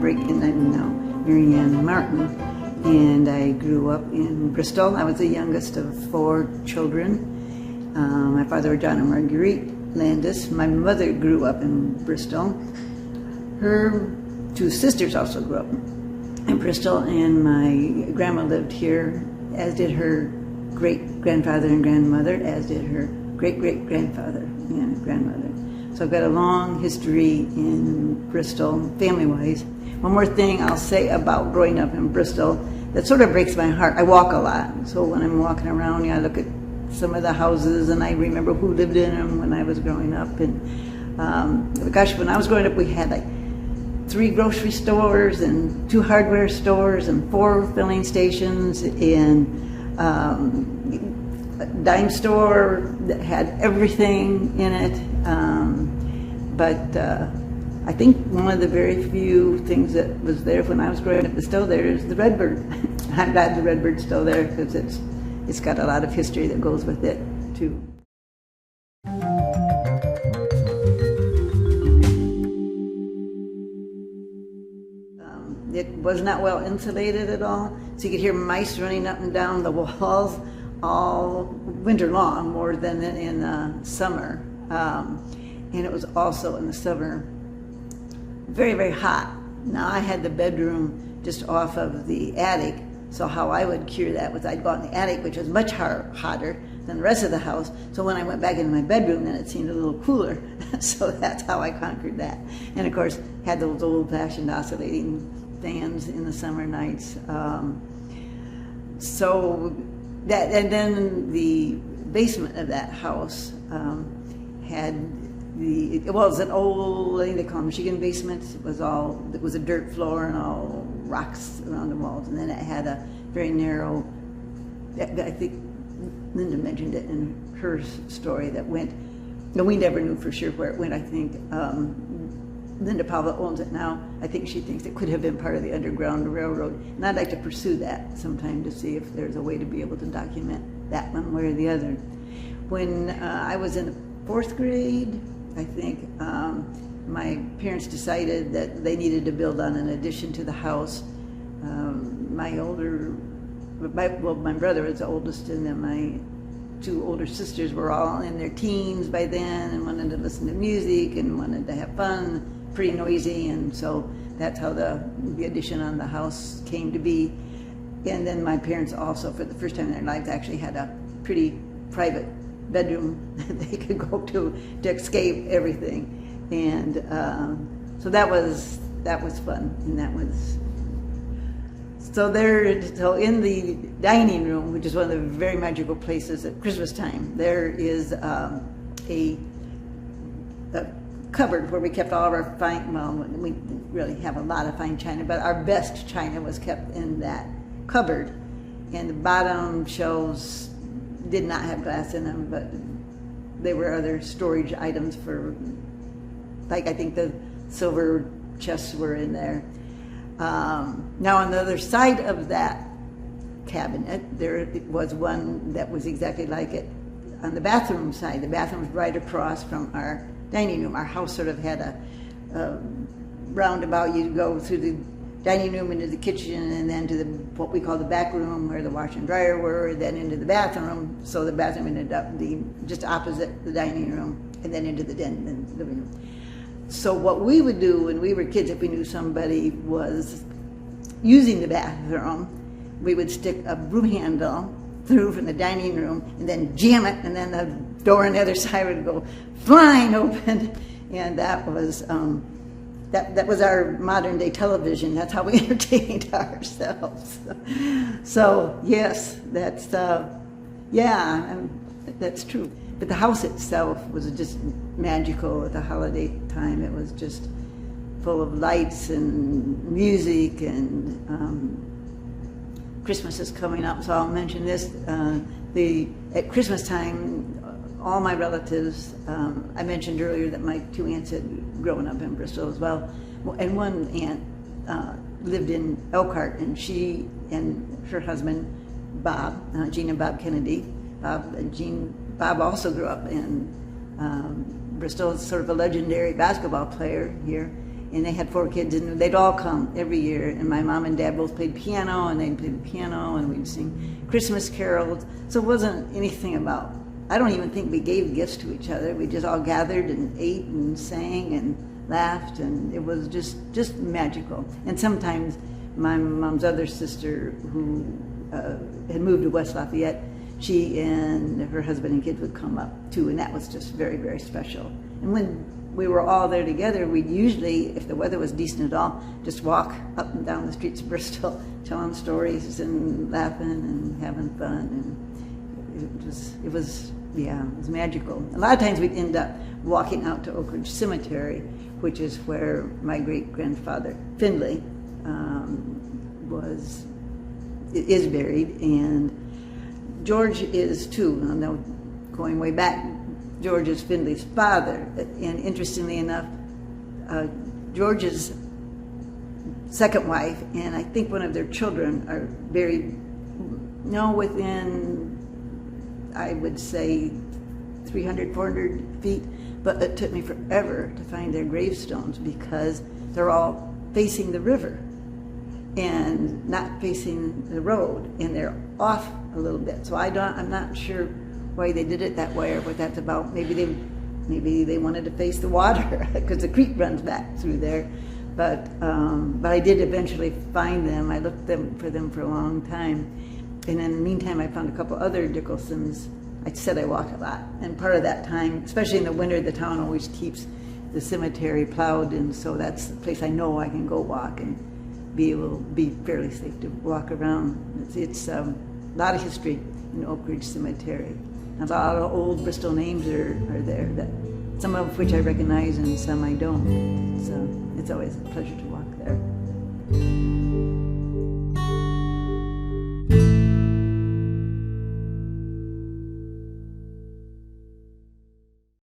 and I'm now Ann Martin, and I grew up in Bristol. I was the youngest of 4 children. My father was John and Marguerite Landis. My mother grew up in Bristol. Her 2 sisters also grew up in Bristol, and my grandma lived here, as did her great-grandfather and grandmother, as did her great-great-grandfather and grandmother. So I've got a long history in Bristol, family-wise. One more thing I'll say about growing up in Bristol that sort of breaks my heart. I walk a lot, so when I'm walking around, I look at some of the houses, and I remember who lived in them when I was growing up. And gosh, when I was growing up, we had like 3 grocery stores and 2 hardware stores and 4 filling stations and a dime store that had everything in it. But I think one of the very few things that was there when I was growing up that's still there is the Redbird. I'm glad the Redbird's still there because it's got a lot of history that goes with it too. It was not well insulated at all, so you could hear mice running up and down the walls all winter long, more than in the summer. And it was also in the summer very, very hot. Now I had the bedroom just off of the attic, so how I would cure that was I'd go out in the attic, which was much hotter than the rest of the house. So when I went back into my bedroom, then it seemed a little cooler. So that's how I conquered that. And of course, had those old-fashioned oscillating fans in the summer nights. So that, and then the basement of that house had it was an old, I think they call it Michigan basement. It was a dirt floor and all rocks around the walls, and then it had a very narrow, I think Linda mentioned it in her story, that went, no, we never knew for sure where it went. I think Linda Pavla owns it now. I think she thinks it could have been part of the Underground Railroad, and I'd like to pursue that sometime to see if there's a way to be able to document that one way or the other. When I was in the 4th grade, I think my parents decided that they needed to build on an addition to the house. My brother was the oldest, and then my 2 older sisters were all in their teens by then and wanted to listen to music and wanted to have fun, pretty noisy, and so that's how the addition on the house came to be. And then my parents also, for the first time in their lives, actually had a pretty private bedroom that they could go to escape everything. And so that was fun, and that was so in the dining room, which is one of the very magical places at Christmas time, there is a cupboard where we kept all of our fine, well, we didn't really have a lot of fine china, but our best china was kept in that cupboard. And the bottom shelves did not have glass in them, but there were other storage items for, like, I think the silver chests were in there. Now on the other side of that cabinet, there was one that was exactly like it on the bathroom side. The bathroom was right across from our dining room. Our house sort of had a roundabout. You'd go through the dining room into the kitchen, and then to what we call the back room where the washer and dryer were, then into the bathroom. So the bathroom ended up just opposite the dining room, and then into the den and the living room. So what we would do when we were kids, if we knew somebody was using the bathroom, we would stick a broom handle through from the dining room and then jam it, and then the door on the other side would go flying open. And that was that was our modern day television. That's how we entertained ourselves. So yes, that's that's true. But the house itself was just magical at the holiday time. It was just full of lights and music, and Christmas is coming up, so I'll mention this. At Christmas time, all my relatives, I mentioned earlier that my 2 aunts had grown up in Bristol as well, and one aunt lived in Elkhart, and she and her husband, Bob, Gene and Bob Kennedy, Bob also grew up in Bristol, sort of a legendary basketball player here, and they had 4 kids, and they'd all come every year. And my mom and dad both played piano, and they'd play the piano, and we'd sing Christmas carols. So it wasn't anything about, I don't even think we gave gifts to each other. We just all gathered and ate and sang and laughed, and it was just magical. And sometimes my mom's other sister, who had moved to West Lafayette, she and her husband and kids would come up too, and that was just very, very special. And when we were all there together, we'd usually, if the weather was decent at all, just walk up and down the streets of Bristol, telling stories and laughing and having fun. And it was magical. A lot of times we'd end up walking out to Oak Ridge Cemetery, which is where my great-grandfather Findlay is buried, and George is too. Now, going way back, George is Findlay's father, and interestingly enough, George's second wife and I think one of their children are buried, within, I would say, 300, 400 feet, but it took me forever to find their gravestones because they're all facing the river and not facing the road, and they're off a little bit. So I'm not sure why they did it that way or what that's about. Maybe they wanted to face the water because the creek runs back through there. But I did eventually find them. I looked for them for a long time, and in the meantime, I found a couple other Dickersons. I said I walk a lot, and part of that time, especially in the winter, the town always keeps the cemetery plowed, and so that's the place I know I can go walk and be able to be fairly safe to walk around. It's a lot of history in Oak Ridge Cemetery. A lot of old Bristol names are there, some of which I recognize and some I don't. So it's always a pleasure to walk.